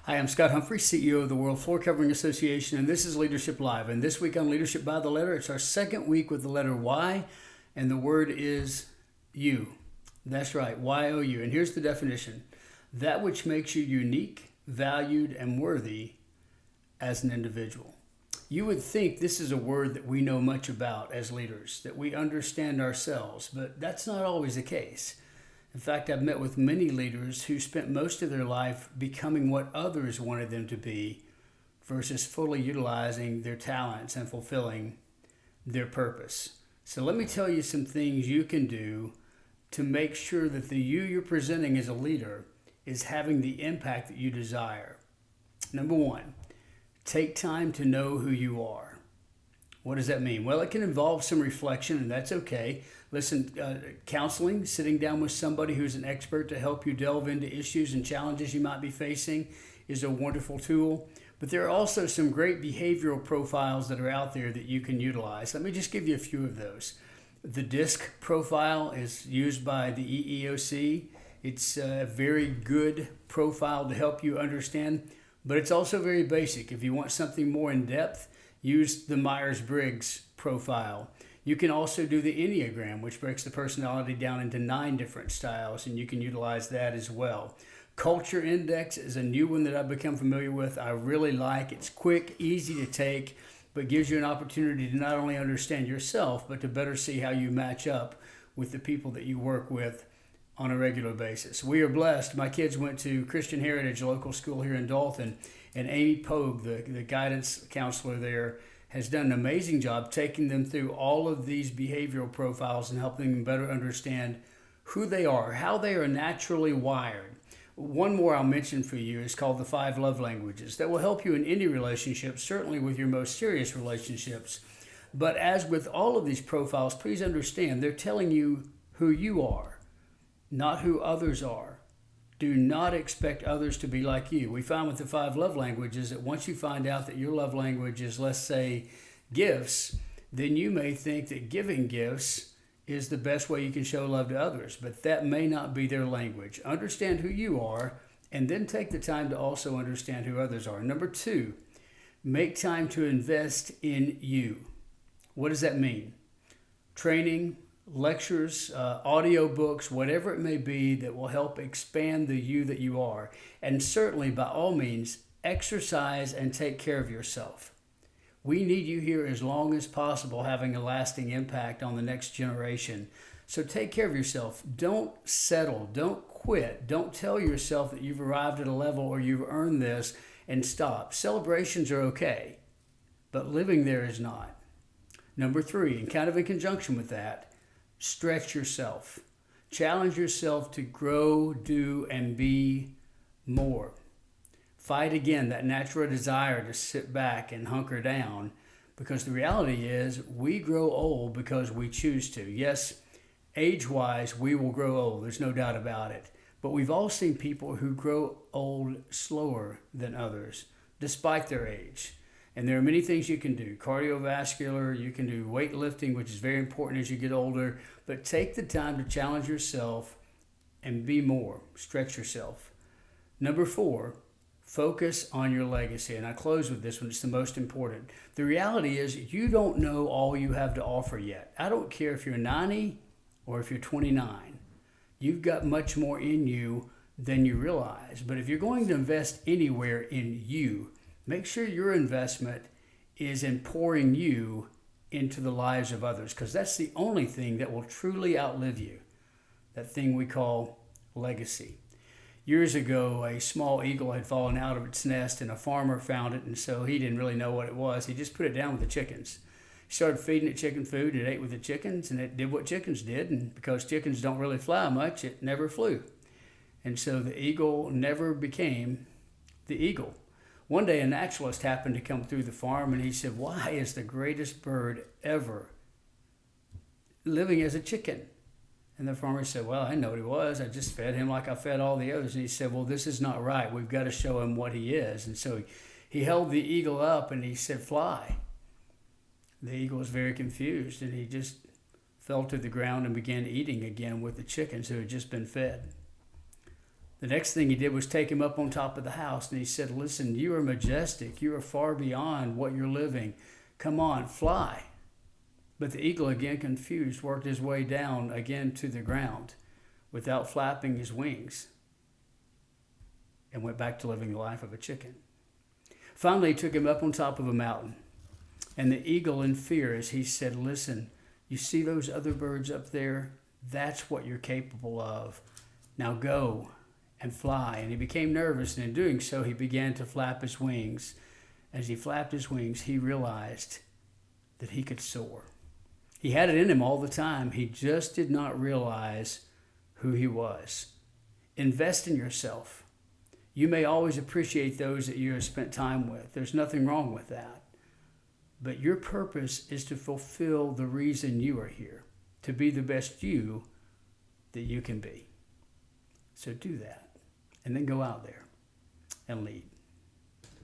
Hi, I'm Scott Humphrey, CEO of the World Floor Covering Association, and this is Leadership Live. And this week on Leadership by the Letter, it's our second week with the letter Y, and the word is you. That's right, Y-O-U. And here's the definition: that which makes you unique, valued, and worthy as an individual. You would think this is a word that we know much about as leaders, that we understand ourselves, but that's not always the case. In fact, I've met with many leaders who spent most of their life becoming what others wanted them to be versus fully utilizing their talents and fulfilling their purpose. So let me tell you some things you can do to make sure that the you you're presenting as a leader is having the impact that you desire. Number one, take time to know who you are. What does that mean? Well, it can involve some reflection, and that's okay. Listen, counseling, sitting down with somebody who's an expert to help you delve into issues and challenges you might be facing is a wonderful tool. But there are also some great behavioral profiles that are out there that you can utilize. Let me just give you a few of those. The DISC profile is used by the EEOC. It's a very good profile to help you understand, but it's also very basic. If you want something more in depth, use the Myers-Briggs profile. You can also do the Enneagram, which breaks the personality down into 9 different styles, and you can utilize that as well. Culture Index is a new one that I've become familiar with. I really like. It's quick, easy to take, but gives you an opportunity to not only understand yourself, but to better see how you match up with the people that you work with on a regular basis. We are blessed. My kids went to Christian Heritage, a local school here in Dalton, and Amy Pogue, the guidance counselor there, has done an amazing job taking them through all of these behavioral profiles and helping them better understand who they are, how they are naturally wired. One more I'll mention for you is called the 5 Love Languages. That will help you in any relationship, certainly with your most serious relationships. But as with all of these profiles, please understand they're telling you who you are, not who others are. Do not expect others to be like you. We find with the 5 love languages that once you find out that your love language is, let's say, gifts, then you may think that giving gifts is the best way you can show love to others, but that may not be their language. Understand who you are, and then take the time to also understand who others are. Number 2, make time to invest in you. What does that mean? Training, lectures, audio books, whatever it may be that will help expand the you that you are. And certainly, by all means, exercise and take care of yourself. We need you here as long as possible, having a lasting impact on the next generation. So take care of yourself. Don't settle. Don't quit. Don't tell yourself that you've arrived at a level or you've earned this and stop. Celebrations are okay, but living there is not. Number 3, and kind of in conjunction with that, stretch yourself. Challenge yourself to grow, do, and be more. Fight again that natural desire to sit back and hunker down, because the reality is we grow old because we choose to. Yes, age-wise, we will grow old. There's no doubt about it. But we've all seen people who grow old slower than others, despite their age. And there are many things you can do. Cardiovascular, you can do weightlifting, which is very important as you get older. But take the time to challenge yourself and be more. Stretch yourself. Number 4, focus on your legacy. And I close with this one. It's the most important. The reality is you don't know all you have to offer yet. I don't care if you're 90 or if you're 29. You've got much more in you than you realize. But if you're going to invest anywhere in you, make sure your investment is in pouring you into the lives of others, because that's the only thing that will truly outlive you, that thing we call legacy. Years ago, a small eagle had fallen out of its nest, and a farmer found it, and so he didn't really know what it was. He just put it down with the chickens. He started feeding it chicken food, and it ate with the chickens, and it did what chickens did, and because chickens don't really fly much, it never flew. And so the eagle never became the eagle. One day a naturalist happened to come through the farm, and he said, "Why is the greatest bird ever living as a chicken?" And the farmer said, "Well, I know what he was. I just fed him like I fed all the others." And he said, "Well, this is not right. We've got to show him what he is." And so he held the eagle up and he said, "Fly." The eagle was very confused, and he just fell to the ground and began eating again with the chickens who had just been fed. The next thing he did was take him up on top of the house, and he said, listen, you are majestic. You are far beyond what you're living. Come on, fly. But the eagle, again confused, worked his way down again to the ground without flapping his wings and went back to living the life of a chicken. Finally, he took him up on top of a mountain. And the eagle, in fear, as he said, listen, you see those other birds up there? That's what you're capable of. Now go and fly. And he became nervous, and in doing so, he began to flap his wings. As he flapped his wings, he realized that he could soar. He had it in him all the time. He just did not realize who he was. Invest in yourself. You may always appreciate those that you have spent time with. There's nothing wrong with that. But your purpose is to fulfill the reason you are here, to be the best you that you can be. So do that, and then go out there and lead.